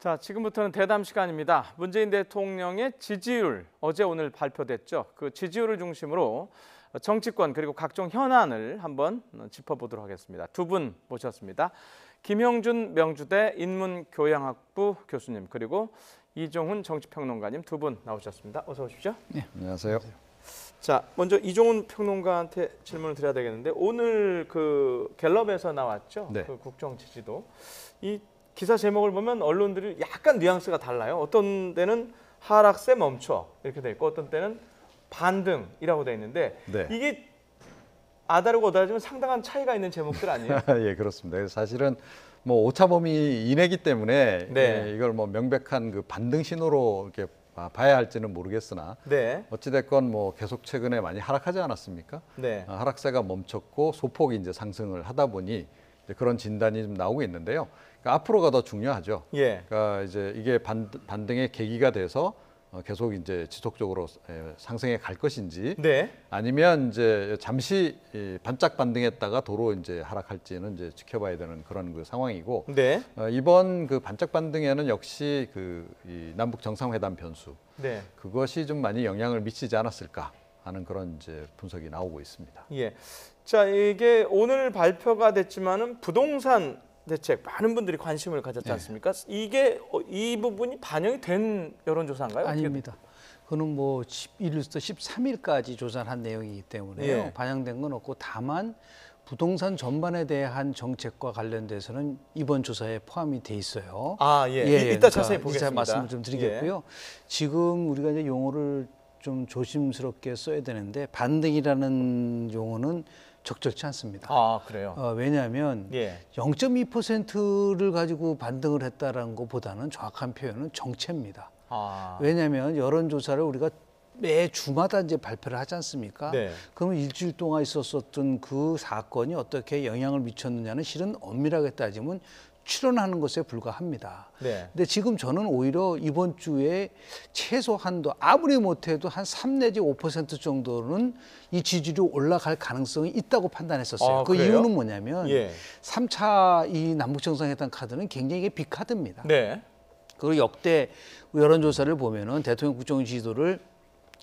자, 지금부터는 대담 시간입니다. 문재인 대통령의 지지율 어제 오늘 발표됐죠. 그 지지율을 중심으로 정치권 그리고 각종 현안을 한번 짚어보도록 하겠습니다. 두 분 모셨습니다. 김형준 명주대 인문교양학부 교수님 그리고 이종훈 정치평론가님 두 분 나오셨습니다. 어서 오십시오. 네, 안녕하세요. 자, 먼저 이종훈 평론가한테 질문을 드려야 되겠는데 오늘 그 갤럽에서 나왔죠. 네. 그 국정 지지도 이 기사 제목을 보면 언론들이 약간 뉘앙스가 달라요. 어떤 때는 하락세 멈춰 이렇게 돼 있고 어떤 때는 반등이라고 돼 있는데 네. 이게 아다르고 어다르지만 상당한 차이가 있는 제목들 아니에요? 예, 그렇습니다. 사실은 뭐 오차 범위 이내기 때문에 네. 이걸 뭐 명백한 그 반등 신호로 이렇게 봐야 할지는 모르겠으나 네. 어찌 됐건 뭐 계속 최근에 많이 하락하지 않았습니까? 네. 하락세가 멈췄고 소폭 이제 상승을 하다 보니 이제 그런 진단이 좀 나오고 있는데요. 그러니까 앞으로가 더 중요하죠. 예. 그러니까 이제 이게 반등의 계기가 돼서 계속 이제 지속적으로 상승해 갈 것인지, 네. 아니면 이제 잠시 반짝 반등했다가 도로 이제 하락할지는 이제 지켜봐야 되는 그런 그 상황이고, 네. 이번 그 반짝 반등에는 역시 이 남북 정상회담 변수, 네. 그것이 좀 많이 영향을 미치지 않았을까 하는 그런 이제 분석이 나오고 있습니다. 예. 자, 이게 오늘 발표가 됐지만은 부동산 대책 많은 분들이 관심을 가졌지 않습니까? 이게 이 부분이 반영이 된 여론조사인가요? 아닙니다. 그거는 뭐 11일부터 13일까지 조사를 한 내용이기 때문에 예. 반영된 건 없고, 다만 부동산 전반에 대한 정책과 관련돼서는 이번 조사에 포함이 돼 있어요. 아, 예. 이따 그러니까 자세히 보겠습니다. 이따 말씀을 좀 드리겠고요. 지금 우리가 이제 용어를 좀 조심스럽게 써야 되는데, 반등이라는 용어는 적절치 않습니다. 아, 그래요? 왜냐하면 예. 0.2%를 가지고 반등을 했다라는 것보다는 정확한 표현은 정체입니다. 아. 왜냐하면 여론조사를 우리가 매 주마다 이제 발표를 하지 않습니까? 네. 그러면 일주일 동안 있었던 그 사건이 어떻게 영향을 미쳤느냐는 실은 엄밀하게 따지면 추론하는 것에 불과합니다. 네. 근데 지금 저는 오히려 이번 주에 최소한도 아무리 못해도 한 3 내지 5% 정도는 이 지지율이 올라갈 가능성이 있다고 판단했었어요. 아, 그 그래요? 이유는 뭐냐면 예. 3차 이 남북정상회담 카드는 굉장히 이게 빅카드입니다. 네. 그리고 역대 여론조사를 보면은 대통령 국정 지지도를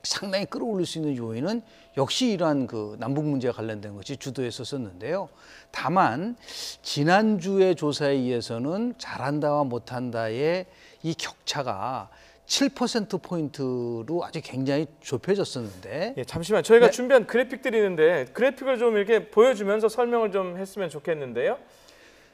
상당히 끌어올릴 수 있는 요인은 역시 이러한 그 남북 문제와 관련된 것이 주도했었는데요. 다만 지난주의 조사에 의해서는 잘한다와 못한다의 이 격차가 7%포인트로 아주 굉장히 좁혀졌었는데. 예, 잠시만 저희가 네. 준비한 그래픽들이 있는데 그래픽을 좀 이렇게 보여주면서 설명을 좀 했으면 좋겠는데요.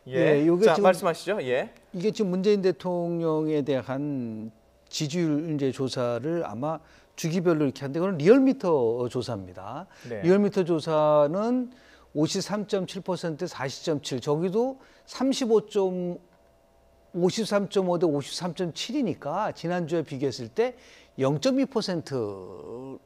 예, 요게 자, 지금 말씀하시죠. 예. 이게 지금 문재인 대통령에 대한 지지율 이제 조사를 아마 주기별로 이렇게 하는데, 그건 리얼미터 조사입니다. 네. 리얼미터 조사는 53.7%, 40.7, 저기도 53.5 대 53.7이니까 지난주에 비교했을 때 0.2%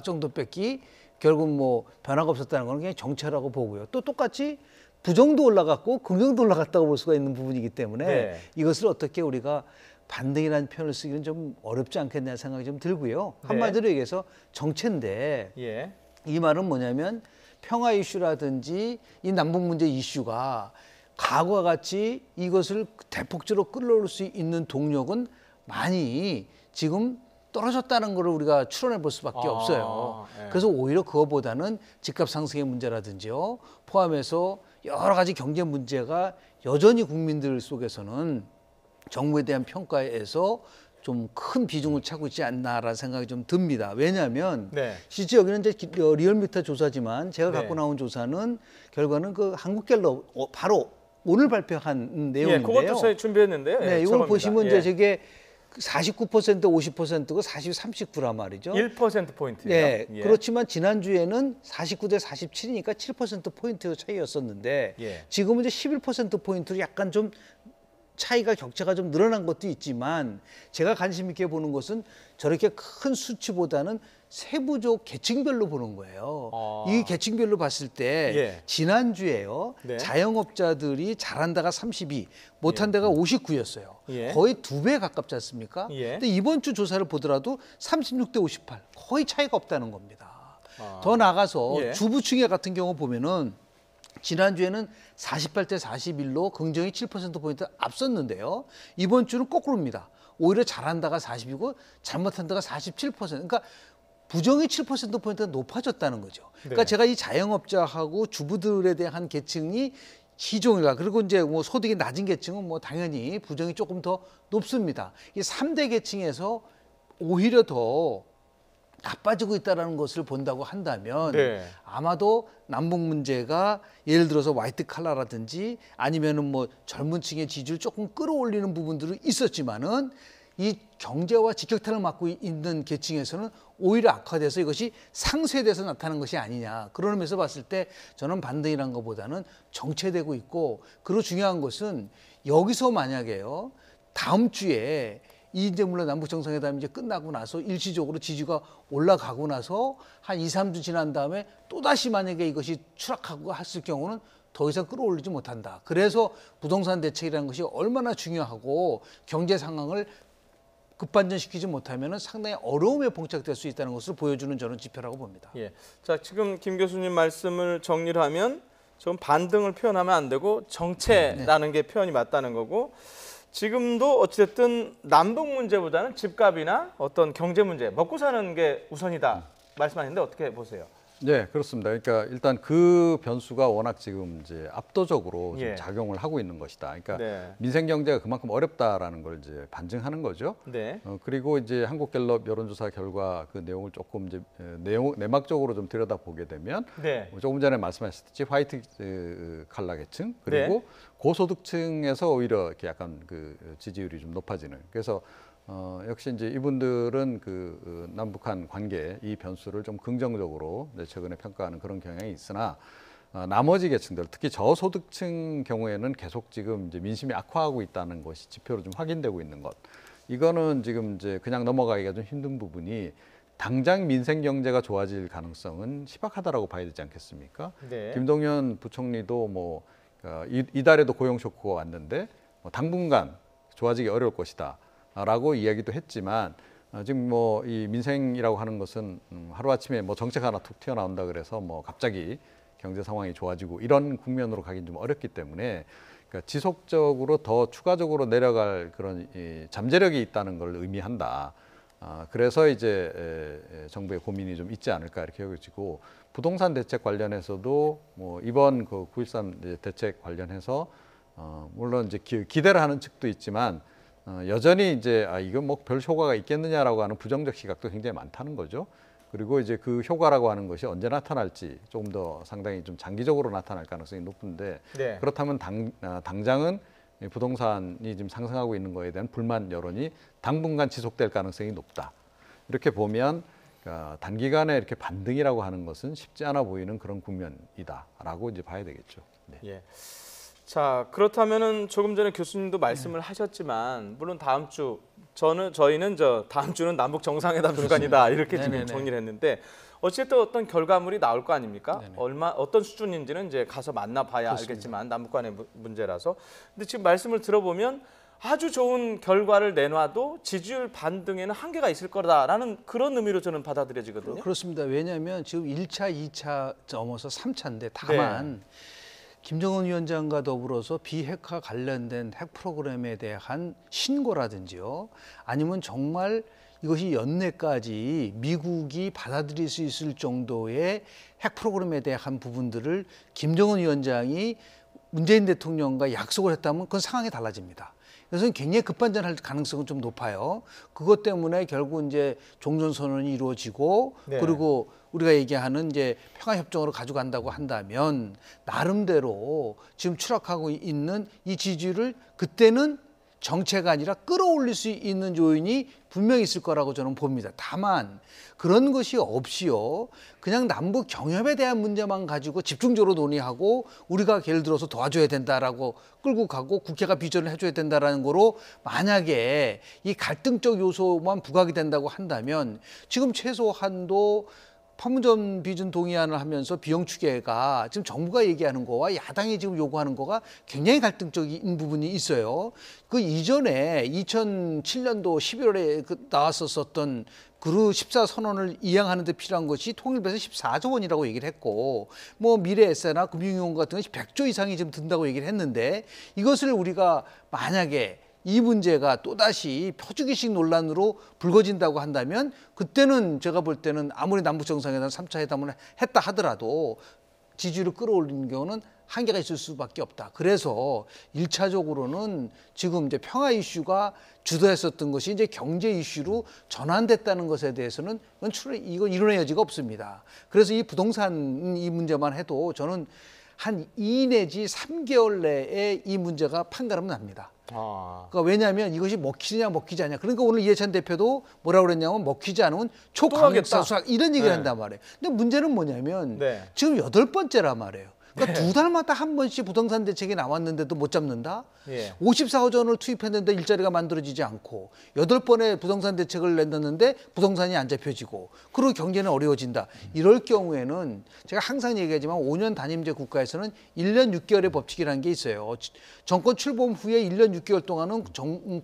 정도밖에 결국 뭐 변화가 없었다는 건 그냥 정체라고 보고요. 또 똑같이 부정도 올라갔고 긍정도 올라갔다고 볼 수가 있는 부분이기 때문에 네. 이것을 어떻게 우리가 반등이라는 표현을 쓰기는 좀 어렵지 않겠냐 생각이 좀 들고요. 네. 한마디로 얘기해서 정체인데, 예. 이 말은 뭐냐면 평화 이슈라든지 이 남북 문제 이슈가 과거와 같이 이것을 대폭적으로 끌어올릴 수 있는 동력은 많이 지금 떨어졌다는 것을 우리가 추론해 볼 수밖에 없어요. 예. 그래서 오히려 그거보다는 집값 상승의 문제라든지요, 포함해서 여러 가지 경제 문제가 여전히 국민들 속에서는 정부에 대한 평가에서 좀 큰 비중을 차고 있지 않나라는 생각이 좀 듭니다. 왜냐하면 네. 실제 여기는 이제 리얼미터 조사지만 제가 네. 갖고 나온 조사는 결과는 그 한국갤럽 바로 오늘 발표한 예, 내용인데요. 그것도 저희 준비했는데요. 네, 예, 이걸 저겁니다. 보시면 예. 이제 저게 49% 50%고 39란 말이죠. 1%포인트예요. 네, 예. 그렇지만 지난주에는 49 대 47이니까 7%포인트 차이였었는데, 예. 지금은 이제 11%포인트로 약간 좀 차이가 격차가 좀 늘어난 것도 있지만, 제가 관심 있게 보는 것은 저렇게 큰 수치보다는 세부적 계층별로 보는 거예요. 이 계층별로 봤을 때 예. 지난주에요. 네. 자영업자들이 잘한다가 32, 못한 데가 59였어요. 예. 거의 2배 가깝지 않습니까? 예. 근데 이번 주 조사를 보더라도 36 대 58, 거의 차이가 없다는 겁니다. 더 나가서 예. 주부층에 같은 경우 보면은 지난주에는 48대 41로 긍정이 7%포인트 앞섰는데요. 이번 주는 거꾸로입니다. 오히려 잘한다가 40이고 잘못한다가 47%. 그러니까 부정이 7%포인트가 높아졌다는 거죠. 그러니까 네. 제가 이 자영업자하고 주부들에 대한 계층이 시종일관, 그리고 이제 뭐 소득이 낮은 계층은 뭐 당연히 부정이 조금 더 높습니다. 이 3대 계층에서 오히려 더 나빠지고 있다는 것을 본다고 한다면 네. 아마도 남북 문제가 예를 들어서 화이트 칼라라든지 아니면은 뭐 젊은 층의 지지를 조금 끌어올리는 부분들은 있었지만은 이 경제와 직격탄을 맞고 있는 계층에서는 오히려 악화돼서 이것이 상쇄돼서 나타나는 것이 아니냐. 그런 의미에서 봤을 때 저는 반등이란 것보다는 정체되고 있고, 그리고 중요한 것은 여기서 만약에요 다음 주에 이제 물론 남북 정상회담이 이제 끝나고 나서 일시적으로 지지가 올라가고 나서 한 2, 3주 지난 다음에 또다시 만약에 이것이 추락하고 했을 경우는 더 이상 끌어올리지 못한다. 그래서 부동산 대책이라는 것이 얼마나 중요하고 경제 상황을 급반전시키지 못하면 상당히 어려움에 봉착될 수 있다는 것을 보여주는 저는 지표라고 봅니다. 예. 자, 지금 김 교수님 말씀을 정리를 하면 좀 반등을 표현하면 안 되고 정체라는 게 표현이 맞다는 거고, 지금도 어찌됐든 남북 문제보다는 집값이나 어떤 경제 문제, 먹고 사는 게 우선이다 말씀하셨는데 어떻게 보세요? 네, 그렇습니다. 그러니까 일단 그 변수가 워낙 지금 이제 압도적으로 좀 예. 작용을 하고 있는 것이다. 그러니까 네. 민생 경제가 그만큼 어렵다라는 걸 이제 반증하는 거죠. 네. 그리고 이제 한국갤럽 여론조사 결과 그 내용을 조금 이제 내막적으로 좀 들여다보게 되면 네. 조금 전에 말씀하셨듯이 화이트 칼라 계층 그리고 네. 고소득층에서 오히려 이렇게 약간 그 지지율이 좀 높아지는. 그래서 역시 이제 이분들은 그 남북한 관계 이 변수를 좀 긍정적으로 최근에 평가하는 그런 경향이 있으나 나머지 계층들, 특히 저소득층 경우에는 계속 지금 이제 민심이 악화하고 있다는 것이 지표로 좀 확인되고 있는 것. 이거는 지금 이제 그냥 넘어가기가 좀 힘든 부분이 당장 민생 경제가 좋아질 가능성은 희박하다라고 봐야 되지 않겠습니까? 네. 김동연 부총리도 뭐 이달에도 고용 쇼크가 왔는데 당분간 좋아지기 어려울 것이다. 라고 이야기도 했지만 지금 뭐 이 민생이라고 하는 것은 하루아침에 뭐 정책 하나 툭 튀어나온다 그래서 뭐 갑자기 경제 상황이 좋아지고 이런 국면으로 가긴 좀 어렵기 때문에 그러니까 지속적으로 더 추가적으로 내려갈 그런 이 잠재력이 있다는 걸 의미한다. 그래서 이제 정부의 고민이 좀 있지 않을까 이렇게 여겨지고, 부동산 대책 관련해서도 뭐 이번 그 9.13 대책 관련해서 물론 이제 기대를 하는 측도 있지만 여전히 이제 이건 뭐 별 효과가 있겠느냐라고 하는 부정적 시각도 굉장히 많다는 거죠. 그리고 이제 그 효과라고 하는 것이 언제 나타날지 조금 더 상당히 좀 장기적으로 나타날 가능성이 높은데, 네. 그렇다면 당장은 부동산이 지금 상승하고 있는 거에 대한 불만 여론이 당분간 지속될 가능성이 높다. 이렇게 보면 단기간에 이렇게 반등이라고 하는 것은 쉽지 않아 보이는 그런 국면이다라고 이제 봐야 되겠죠. 네. 예. 자, 그렇다면은 조금 전에 교수님도 말씀을 하셨지만 물론 다음 주 저희는 다음 주는 남북 정상회담 주간이다 이렇게 지금 네네네. 정리를 했는데 어쨌든 어떤 결과물이 나올 거 아닙니까? 네네. 어떤 수준인지는 이제 가서 만나봐야 그렇습니다. 알겠지만 남북 간의 문제라서. 근데 지금 말씀을 들어보면 아주 좋은 결과를 내놔도 지지율 반등에는 한계가 있을 거다라는 그런 의미로 저는 받아들여지거든요. 그렇습니다. 왜냐하면 지금 1차, 2차 넘어서 3차인데 다만 김정은 위원장과 더불어서 비핵화 관련된 핵 프로그램에 대한 신고라든지요, 아니면 정말 이것이 연내까지 미국이 받아들일 수 있을 정도의 핵 프로그램에 대한 부분들을 김정은 위원장이 문재인 대통령과 약속을 했다면 그건 상황이 달라집니다. 그래서 굉장히 급반전할 가능성은 좀 높아요. 그것 때문에 결국 이제 종전선언이 이루어지고 네. 그리고 우리가 얘기하는 이제 평화협정으로 가져간다고 한다면 나름대로 지금 추락하고 있는 이 지지율을 그때는 정체가 아니라 끌어올릴 수 있는 요인이 분명히 있을 거라고 저는 봅니다. 다만 그런 것이 없이요, 그냥 남북 경협에 대한 문제만 가지고 집중적으로 논의하고 우리가 예를 들어서 도와줘야 된다라고 끌고 가고 국회가 비전을 해줘야 된다라는 거로 만약에 이 갈등적 요소만 부각이 된다고 한다면 지금 최소한도 판문점 비준 동의안을 하면서 비용 추계가 지금 정부가 얘기하는 거와 야당이 지금 요구하는 거가 굉장히 갈등적인 부분이 있어요. 그 이전에 2007년도 11월에 나왔었던 그루 14선언을 이행하는 데 필요한 것이 통일부에서 14조 원이라고 얘기를 했고, 뭐 미래에세나 금융용 같은 것이 100조 이상이 좀 든다고 얘기를 했는데, 이것을 우리가 만약에 이 문제가 또다시 퍼주기식 논란으로 불거진다고 한다면, 그때는 제가 볼 때는 아무리 남북정상회담 3차 회담을 했다 하더라도 지지율을 끌어올리는 경우는 한계가 있을 수밖에 없다. 그래서 1차적으로는 지금 이제 평화 이슈가 주도했었던 것이 이제 경제 이슈로 전환됐다는 것에 대해서는 이건 이론의 여지가 없습니다. 그래서 이 부동산 이 문제만 해도 저는 한 2 내지 3개월 내에 이 문제가 판가름 납니다. 그러니까 왜냐하면 이것이 먹히냐 먹히지 않냐. 그러니까 오늘 이해찬 대표도 뭐라고 그랬냐면 먹히지 않으면 초강력사 수락 이런 얘기를 한단 말이에요. 근데 문제는 뭐냐면 지금 8번째란 말이에요. 그러니까 2달마다 한 번씩 부동산 대책이 나왔는데도 못 잡는다? 54조 원을 투입했는데 일자리가 만들어지지 않고 8번의 부동산 대책을 냈는데 부동산이 안 잡혀지고 그리고 경제는 어려워진다. 이럴 경우에는 제가 항상 얘기하지만 5년 단임제 국가에서는 1년 6개월의 법칙이라는 게 있어요. 정권 출범 후에 1년 6개월 동안은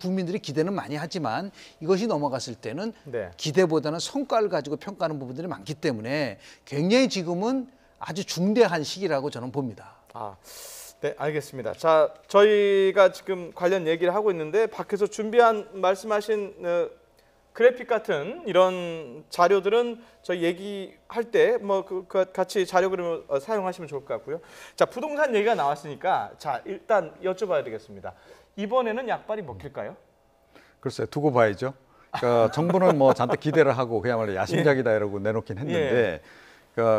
국민들이 기대는 많이 하지만 이것이 넘어갔을 때는 기대보다는 성과를 가지고 평가하는 부분들이 많기 때문에 굉장히 지금은 아주 중대한 시기라고 저는 봅니다. 네, 알겠습니다. 자, 저희가 지금 관련 얘기를 하고 있는데 밖에서 준비한 말씀하신 그래픽 같은 이런 자료들은 저희 얘기할 때 뭐 같이 자료 그림을 사용하시면 좋을 것 같고요. 자, 부동산 얘기가 나왔으니까 자, 일단 여쭤봐야 되겠습니다. 이번에는 약발이 먹힐까요? 글쎄 두고 봐야죠. 그러니까 정부는 뭐 잔뜩 기대를 하고 그야말로 야심작이다 이러고 내놓긴 했는데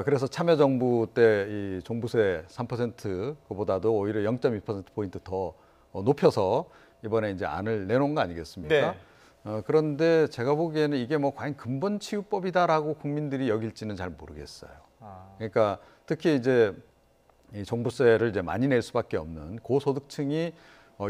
그래서 참여정부 때 이 종부세 3% 그보다도 오히려 0.2%포인트 더 높여서 이번에 이제 안을 내놓은 거 아니겠습니까? 그런데 제가 보기에는 이게 뭐 과연 근본치유법이다라고 국민들이 여길지는 잘 모르겠어요. 그러니까 특히 이제 이 종부세를 이제 많이 낼 수밖에 없는 고소득층이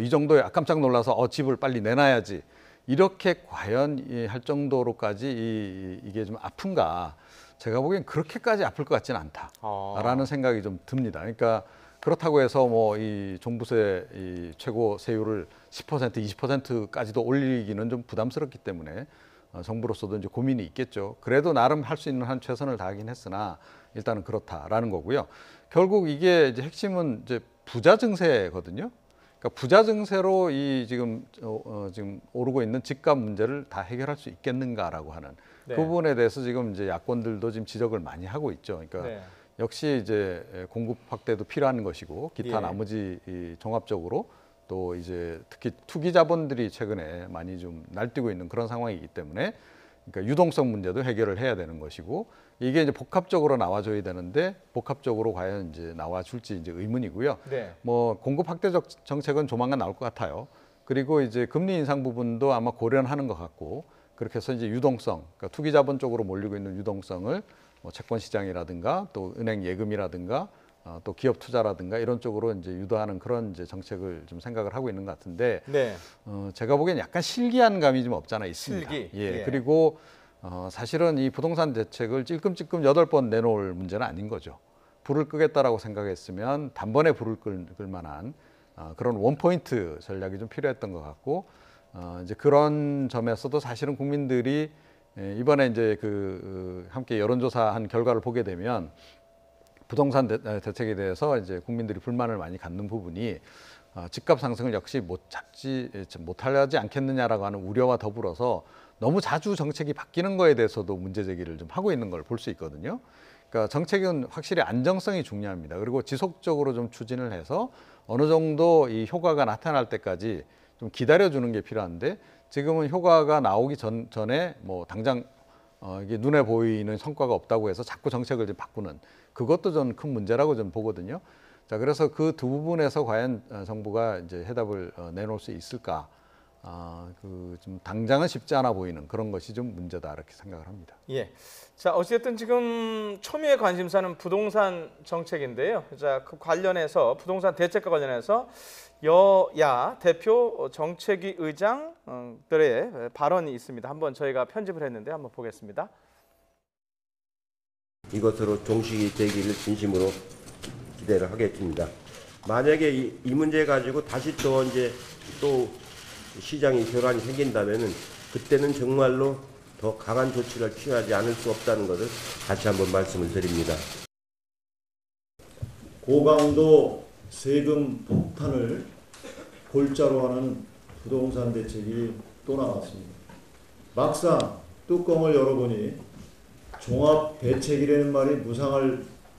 이 정도에 깜짝 놀라서 집을 빨리 내놔야지 이렇게 과연 할 정도로까지 이게 좀 아픈가? 제가 보기엔 그렇게까지 아플 것 같지는 않다라는 생각이 좀 듭니다. 그러니까 그렇다고 해서 뭐 이 종부세 이 최고 세율을 10%, 20%까지도 올리기는 좀 부담스럽기 때문에 정부로서도 이제 고민이 있겠죠. 그래도 나름 할 수 있는 한 최선을 다하긴 했으나 일단은 그렇다라는 거고요. 결국 이게 이제 핵심은 이제 부자 증세거든요. 그러니까 부자 증세로 이 지금 오르고 있는 집값 문제를 다 해결할 수 있겠는가라고 하는 그 부분에 대해서 지금 이제 야권들도 지금 지적을 많이 하고 있죠. 그러니까 역시 이제 공급 확대도 필요한 것이고 기타 나머지 종합적으로 또 이제 특히 투기 자본들이 최근에 많이 좀 날뛰고 있는 그런 상황이기 때문에 그러니까 유동성 문제도 해결을 해야 되는 것이고 이게 이제 복합적으로 나와줘야 되는데 복합적으로 과연 이제 나와줄지 이제 의문이고요. 뭐 공급 확대적 정책은 조만간 나올 것 같아요. 그리고 이제 금리 인상 부분도 아마 고려는 하는 것 같고 그렇게 해서 이제 유동성, 그러니까 투기 자본 쪽으로 몰리고 있는 유동성을 뭐 채권 시장이라든가 또 은행 예금이라든가 또 기업 투자라든가 이런 쪽으로 이제 유도하는 그런 이제 정책을 좀 생각을 하고 있는 것 같은데 제가 보기엔 약간 실기한 감이 좀 없잖아 있습니다. 그리고 사실은 이 부동산 대책을 찔끔찔끔 8번 내놓을 문제는 아닌 거죠. 불을 끄겠다라고 생각했으면 단번에 불을 끌 만한 그런 원포인트 전략이 좀 필요했던 것 같고 이제 그런 점에서도 사실은 국민들이 이번에 이제 함께 여론조사한 결과를 보게 되면 부동산 대책에 대해서 이제 국민들이 불만을 많이 갖는 부분이 집값 상승을 역시 못하지 않겠느냐라고 하는 우려와 더불어서 너무 자주 정책이 바뀌는 거에 대해서도 문제 제기를 좀 하고 있는 걸 볼 수 있거든요. 그러니까 정책은 확실히 안정성이 중요합니다. 그리고 지속적으로 좀 추진을 해서 어느 정도 이 효과가 나타날 때까지 좀 기다려주는 게 필요한데 지금은 효과가 나오기 전에 뭐 당장 이게 눈에 보이는 성과가 없다고 해서 자꾸 정책을 좀 바꾸는 그것도 저는 큰 문제라고 좀 보거든요. 자, 그래서 그 두 부분에서 과연 정부가 이제 해답을 내놓을 수 있을까? 좀 당장은 쉽지 않아 보이는 그런 것이 좀 문제다 이렇게 생각을 합니다. 자, 어쨌든 지금 초미의 관심사는 부동산 정책인데요. 자, 그 관련해서 부동산 대책과 관련해서 여야 대표 정책위 의장들의 발언이 있습니다. 한번 저희가 편집을 했는데 한번 보겠습니다. 이것으로 종식이 되기를 진심으로 기대를 하겠습니다. 만약에 이 문제 가지고 다시 또 이제 또 시장이 교란이 생긴다면은 그때는 정말로 더 강한 조치를 취하지 않을 수 없다는 것을 다시 한번 말씀을 드립니다. 고강도 세금 폭탄을 골자로 하는 부동산 대책이 또 나왔습니다. 막상 뚜껑을 열어보니 종합 대책이라는 말이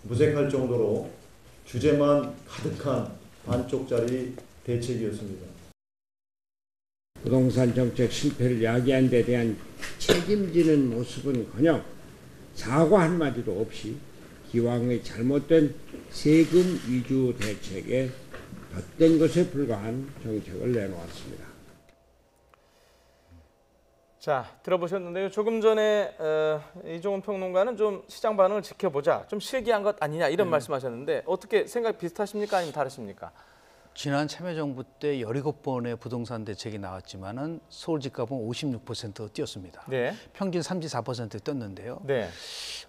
무색할 정도로 주제만 가득한 반쪽짜리 대책이었습니다. 부동산 정책 실패를 야기한 데 대한 책임지는 모습은커녕 사과 한마디도 없이 기왕의 잘못된 세금 위주 대책에 덧댄 것에 불과한 정책을 내놓았습니다. 자, 들어보셨는데요. 조금 전에 이종훈 평론가는 좀 시장 반응을 지켜보자, 좀 실기한 것 아니냐 이런 말씀하셨는데 어떻게 생각 비슷하십니까? 아니면 다르십니까? 지난 참여정부 때 17번의 부동산 대책이 나왔지만은 서울 집값은 56% 뛰었습니다. 네. 평균 34% 뛰었는데요. 네.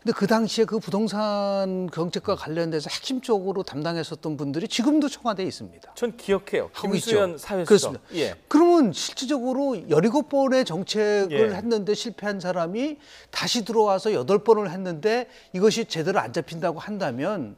근데 그 당시에 그 부동산 정책과 관련돼서 핵심적으로 담당했었던 분들이 지금도 청와대에 있습니다. 전 기억해요. 하고 김수현 있죠. 사회수석. 그렇습니다. 예. 그러면 실질적으로 17번의 정책을 예. 했는데 실패한 사람이 다시 들어와서 8번을 했는데 이것이 제대로 안 잡힌다고 한다면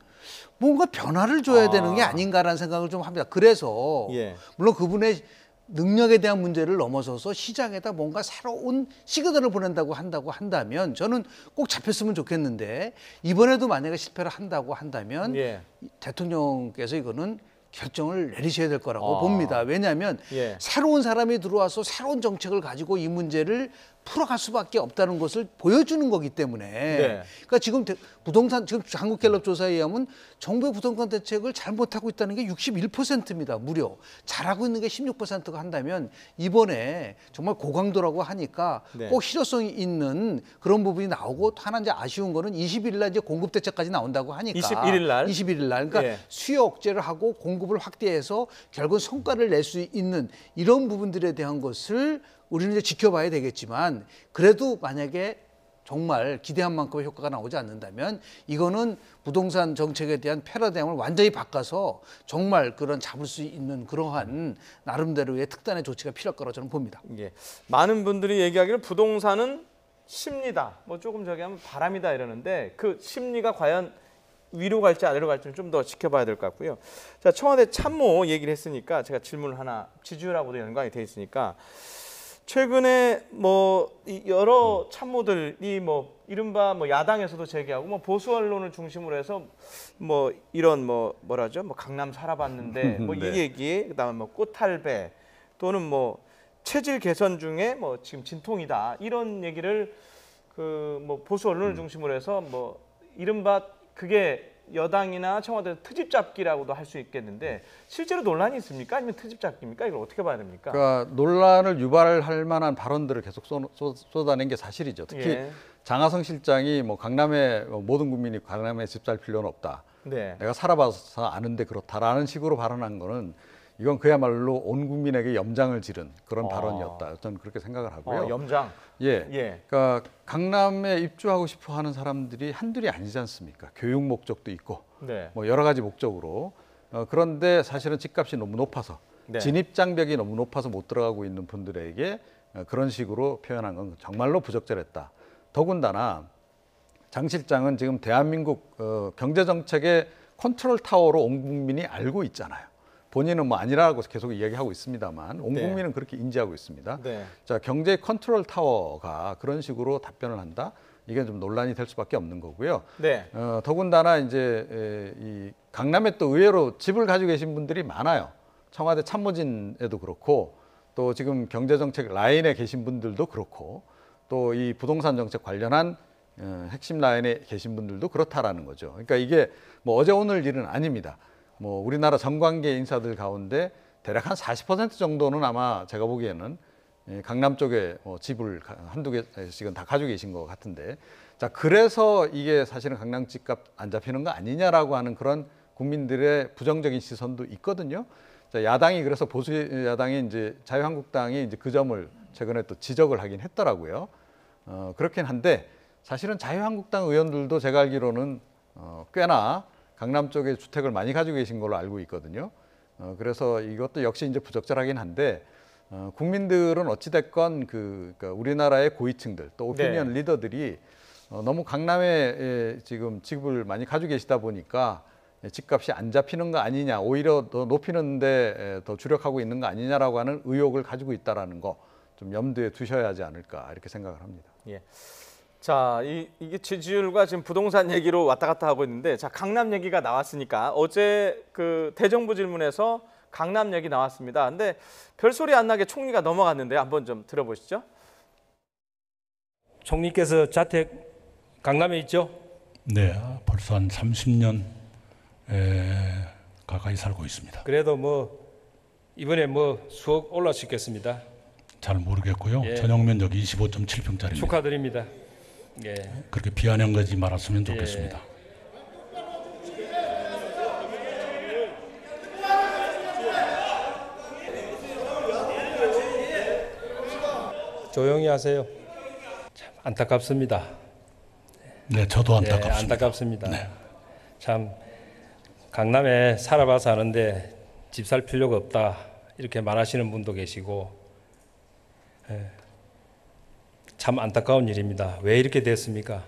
뭔가 변화를 줘야 되는 게 아닌가라는 생각을 좀 합니다. 그래서 예. 물론 그분의 능력에 대한 문제를 넘어서서 시장에다 뭔가 새로운 시그널을 보낸다고 한다면 저는 꼭 잡혔으면 좋겠는데 이번에도 만약에 실패를 한다고 한다면 예. 대통령께서 이거는 결정을 내리셔야 될 거라고 봅니다. 왜냐하면 예. 새로운 사람이 들어와서 새로운 정책을 가지고 이 문제를 풀어갈 수밖에 없다는 것을 보여주는 거기 때문에 네. 그러니까 지금 부동산 지금 한국갤럽 조사에 의하면 정부의 부동산 대책을 잘못하고 있다는 게 61%입니다. 무려 잘하고 있는 게 16%가 한다면 이번에 정말 고강도라고 하니까 네. 꼭 실효성이 있는 그런 부분이 나오고 또 하나 이제 아쉬운 거는 20일 날 이제 공급 대책까지 나온다고 하니까 21일 날? 21일 날 그러니까 예. 수요 억제를 하고 공급을 확대해서 결국은 성과를 낼 수 있는 이런 부분들에 대한 것을 우리는 이제 지켜봐야 되겠지만 그래도 만약에 정말 기대한 만큼의 효과가 나오지 않는다면 이거는 부동산 정책에 대한 패러다임을 완전히 바꿔서 정말 그런 잡을 수 있는 그러한 나름대로의 특단의 조치가 필요할 거라고 저는 봅니다. 예. 많은 분들이 얘기하기를 부동산은 심리다. 뭐 조금 저기 하면 바람이다 이러는데 그 심리가 과연 위로 갈지 아래로 갈지는 좀 더 지켜봐야 될 것 같고요. 자, 청와대 참모 얘기를 했으니까 제가 질문을 하나 지지율하고도 연관이 돼 있으니까 최근에 뭐 여러 참모들이 뭐 이른바 뭐 야당에서도 제기하고 뭐 보수 언론을 중심으로 해서 뭐 이런 뭐라죠? 뭐 강남 살아봤는데 뭐 이 얘기 그다음에 뭐 꽃할배 또는 뭐 체질 개선 중에 뭐 지금 진통이다 이런 얘기를 그 뭐 보수 언론을 중심으로 해서 뭐 이른바 그게 여당이나 청와대 트집 잡기라고도 할 수 있겠는데 실제로 논란이 있습니까? 아니면 트집 잡기입니까? 이걸 어떻게 봐야 됩니까? 그러니까 논란을 유발할 만한 발언들을 계속 쏟아낸 게 사실이죠. 특히 예. 장하성 실장이 뭐 강남에 모든 국민이 강남에 집 살 필요는 없다. 네. 내가 살아봐서 아는데 그렇다라는 식으로 발언한 거는 이건 그야말로 온 국민에게 염장을 지른 그런 발언이었다. 저는 그렇게 생각을 하고요. 염장. 예. 예. 그러니까 강남에 입주하고 싶어 하는 사람들이 한둘이 아니지 않습니까? 교육 목적도 있고 네. 뭐 여러 가지 목적으로 그런데 사실은 집값이 너무 높아서 네. 진입 장벽이 너무 높아서 못 들어가고 있는 분들에게 그런 식으로 표현한 건 정말로 부적절했다. 더군다나 장 실장은 지금 대한민국 경제 정책의 컨트롤 타워로 온 국민이 알고 있잖아요. 본인은 뭐 아니라고 계속 이야기하고 있습니다만 온 네. 국민은 그렇게 인지하고 있습니다. 네. 자, 경제 컨트롤 타워가 그런 식으로 답변을 한다. 이게 좀 논란이 될 수밖에 없는 거고요. 네. 더군다나 이제 이 강남에 또 의외로 집을 가지고 계신 분들이 많아요. 청와대 참모진에도 그렇고 또 지금 경제정책 라인에 계신 분들도 그렇고 또 이 부동산 정책 관련한 핵심 라인에 계신 분들도 그렇다라는 거죠. 그러니까 이게 뭐 어제 오늘 일은 아닙니다. 뭐 우리나라 정관계 인사들 가운데 대략 한 40% 정도는 아마 제가 보기에는 강남 쪽에 집을 한두 개씩은 다 가지고 계신 것 같은데, 자, 그래서 이게 사실은 강남 집값 안 잡히는 거 아니냐라고 하는 그런 국민들의 부정적인 시선도 있거든요. 자, 야당이 그래서 보수 야당이 이제 자유한국당이 이제 그 점을 최근에 또 지적을 하긴 했더라고요. 그렇긴 한데 사실은 자유한국당 의원들도 제가 알기로는 꽤나 강남 쪽에 주택을 많이 가지고 계신 걸로 알고 있거든요. 그래서 이것도 역시 이제 부적절하긴 한데 국민들은 어찌됐건 그러니까 우리나라의 고위층들 또 오피니언 리더들이 너무 강남에 지금 집을 많이 가지고 계시다 보니까 집값이 안 잡히는 거 아니냐, 오히려 더 높이는데 더 주력하고 있는 거 아니냐라고 하는 의혹을 가지고 있다라는 거 좀 염두에 두셔야 하지 않을까 이렇게 생각을 합니다. 예. 자, 이게 지지율과 지금 부동산 얘기로 왔다 갔다 하고 있는데, 자, 강남 얘기가 나왔으니까 어제 그 대정부 질문에서 강남 얘기 나왔습니다. 근데 별소리 안 나게 총리가 넘어갔는데 한번 좀 들어보시죠. 총리께서 자택 강남에 있죠? 네, 벌써 한 30년 가까이 살고 있습니다. 그래도 뭐 이번에 뭐 수억 올라 수 있겠습니다. 잘 모르겠고요. 예. 전용 면적이 25.7평짜리입니다. 축하드립니다. 예. 그렇게 비아냥거리지 말았으면 좋겠습니다. 조용히 하세요. 참 안타깝습니다. 네, 저도 안타깝습니다. 예, 안타깝습니다. 네. 참 강남에 살아봐서 아는데 집 살 필요가 없다 이렇게 말하시는 분도 계시고, 참 안타까운 일입니다. 왜 이렇게 됐습니까?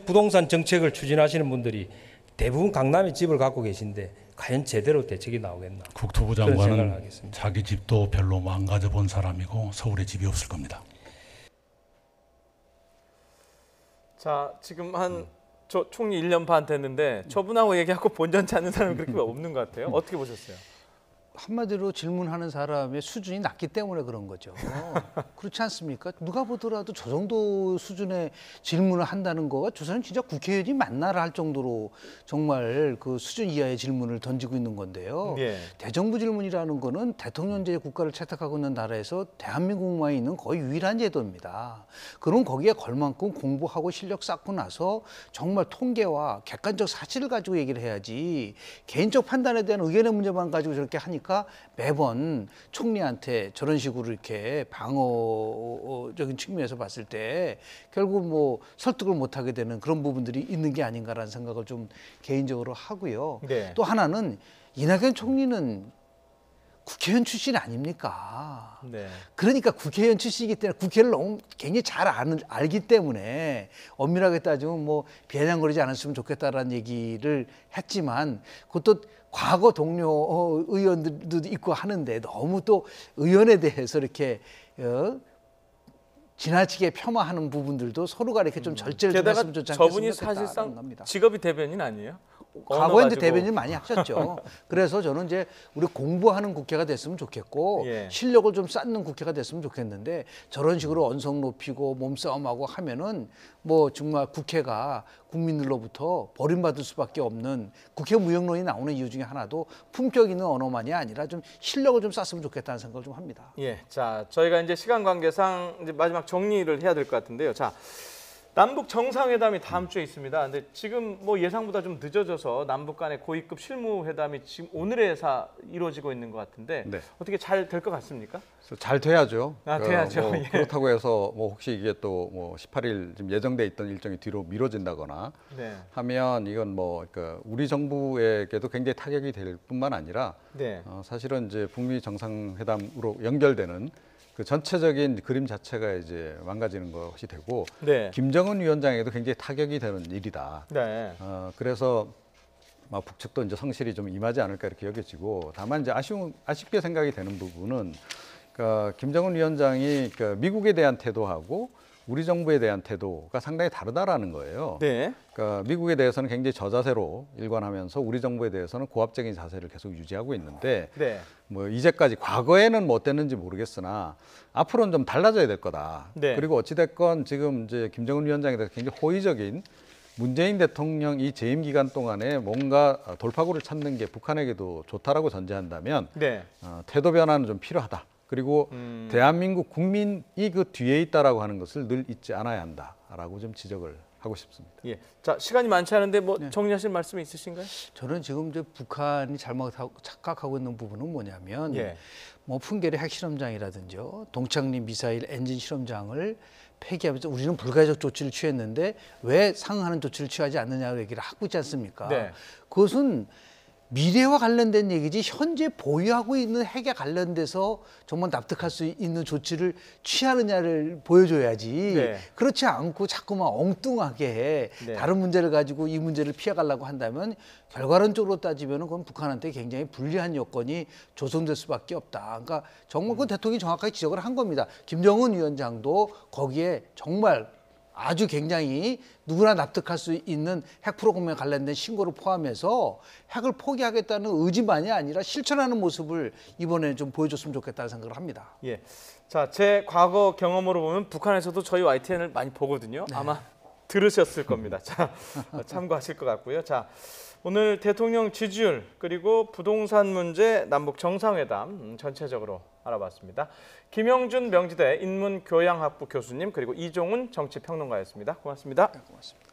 부동산 정책을 추진하시는 분들이 대부분 강남에 집을 갖고 계신데 과연 제대로 대책이 나오겠나? 국토부 그런 생각을 장관은 하겠습니다. 자기 집도 별로 망가져 본 사람이고 서울에 집이 없을 겁니다. 자, 지금 저 총리 1년 반 됐는데 저분하고 얘기하고 본전 찾는 사람이 그렇게 없는 것 같아요. 어떻게 보셨어요? 한마디로 질문하는 사람의 수준이 낮기 때문에 그런 거죠. 그렇지 않습니까? 누가 보더라도 저 정도 수준의 질문을 한다는 거가 저 사람 진짜 국회의원이 맞나라 할 정도로 정말 그 수준 이하의 질문을 던지고 있는 건데요. 예. 대정부 질문이라는 거는 대통령제 국가를 채택하고 있는 나라에서 대한민국만 있는 거의 유일한 제도입니다. 그럼 거기에 걸만큼 공부하고 실력 쌓고 나서 정말 통계와 객관적 사실을 가지고 얘기를 해야지, 개인적 판단에 대한 의견의 문제만 가지고 저렇게 하니까 매번 총리한테 저런 식으로 이렇게 방어적인 측면에서 봤을 때 결국 뭐 설득을 못하게 되는 그런 부분들이 있는 게 아닌가라는 생각을 좀 개인적으로 하고요. 네. 또 하나는 이낙연 총리는 국회의원 출신 아닙니까? 네. 그러니까 국회의원 출신이기 때문에 국회를 너무 굉장히 잘 알기 때문에 엄밀하게 따지면 뭐 비아냥거리지 않았으면 좋겠다라는 얘기를 했지만, 그것도 과거 동료 의원들도 있고 하는데 너무 또 의원에 대해서 이렇게 지나치게 폄하하는 부분들도 서로가 이렇게 좀 절제를 좀 게다가 했으면 좋지 저분이 않겠습니까? 사실상 겁니다. 직업이 대변인 아니에요? 과거에 이제 가지고. 대변인 많이 하셨죠. 그래서 저는 이제 우리 공부하는 국회가 됐으면 좋겠고, 예. 실력을 좀 쌓는 국회가 됐으면 좋겠는데, 저런 식으로 언성 높이고 몸싸움하고 하면은 뭐 정말 국회가 국민들로부터 버림받을 수밖에 없는, 국회 무용론이 나오는 이유 중에 하나도 품격 있는 언어만이 아니라 좀 실력을 좀 쌓았으면 좋겠다는 생각을 좀 합니다. 예, 자, 저희가 이제 시간 관계상 이제 마지막 정리를 해야 될 것 같은데요. 자, 남북 정상회담이 다음 주에 있습니다. 근데 지금 뭐 예상보다 좀 늦어져서 남북 간의 고위급 실무회담이 지금 오늘에 이루어지고 있는 것 같은데, 네. 어떻게 잘 될 것 같습니까? 그래서 잘 돼야죠. 돼야죠. 뭐 예. 그렇다고 해서 뭐 혹시 이게 또 뭐 18일 지금 예정돼 있던 일정이 뒤로 미뤄진다거나 네. 하면 이건 뭐 그러니까 우리 정부에게도 굉장히 타격이 될 뿐만 아니라 네. 사실은 이제 북미 정상회담으로 연결되는 그 전체적인 그림 자체가 이제 망가지는 것이 되고, 네. 김정은 위원장에도 굉장히 타격이 되는 일이다. 네. 그래서 북측도 이제 성실히 좀 임하지 않을까 이렇게 여겨지고, 다만 이제 아쉽게 생각이 되는 부분은 그러니까 김정은 위원장이 그러니까 미국에 대한 태도하고 우리 정부에 대한 태도가 상당히 다르다라는 거예요. 네. 그러니까 미국에 대해서는 굉장히 저자세로 일관하면서 우리 정부에 대해서는 고압적인 자세를 계속 유지하고 있는데, 네. 뭐 이제까지 과거에는 뭐 어땠는지 모르겠으나 앞으로는 좀 달라져야 될 거다. 네. 그리고 어찌됐건 지금 이제 김정은 위원장에 대해서 굉장히 호의적인 문재인 대통령 이 재임 기간 동안에 뭔가 돌파구를 찾는 게 북한에게도 좋다라고 전제한다면 네. 태도 변화는 좀 필요하다. 그리고 대한민국 국민이 그 뒤에 있다라고 하는 것을 늘 잊지 않아야 한다라고 좀 지적을 하고 싶습니다. 예. 자, 시간이 많지 않은데 뭐 네. 정리하실 말씀이 있으신가요? 저는 지금 이제 북한이 잘못하고 착각하고 있는 부분은 뭐냐면, 예. 뭐 풍계리 핵실험장이라든지 동창리 미사일 엔진 실험장을 폐기하면서 우리는 불가역적 조치를 취했는데 왜 상응하는 조치를 취하지 않느냐고 얘기를 하고 있지 않습니까? 네. 그것은 미래와 관련된 얘기지 현재 보유하고 있는 핵에 관련돼서 정말 납득할 수 있는 조치를 취하느냐를 보여줘야지. 네. 그렇지 않고 자꾸만 엉뚱하게 네. 다른 문제를 가지고 이 문제를 피해가려고 한다면 결과론적으로 따지면 그건 북한한테 굉장히 불리한 여건이 조성될 수밖에 없다. 그러니까 정말 그 대통령이 정확하게 지적을 한 겁니다. 김정은 위원장도 거기에 정말 아주 굉장히 누구나 납득할 수 있는 핵 프로그램에 관련된 신고를 포함해서 핵을 포기하겠다는 의지만이 아니라 실천하는 모습을 이번에 좀 보여줬으면 좋겠다는 생각을 합니다. 예. 자, 제 과거 경험으로 보면 북한에서도 저희 YTN을 많이 보거든요. 아마 들으셨을 겁니다. 자, 참고하실 것 같고요. 자, 오늘 대통령 지지율 그리고 부동산 문제, 남북 정상회담 전체적으로 알아봤습니다. 김영준 명지대 인문교양학부 교수님 그리고 이종훈 정치평론가였습니다. 고맙습니다. 고맙습니다.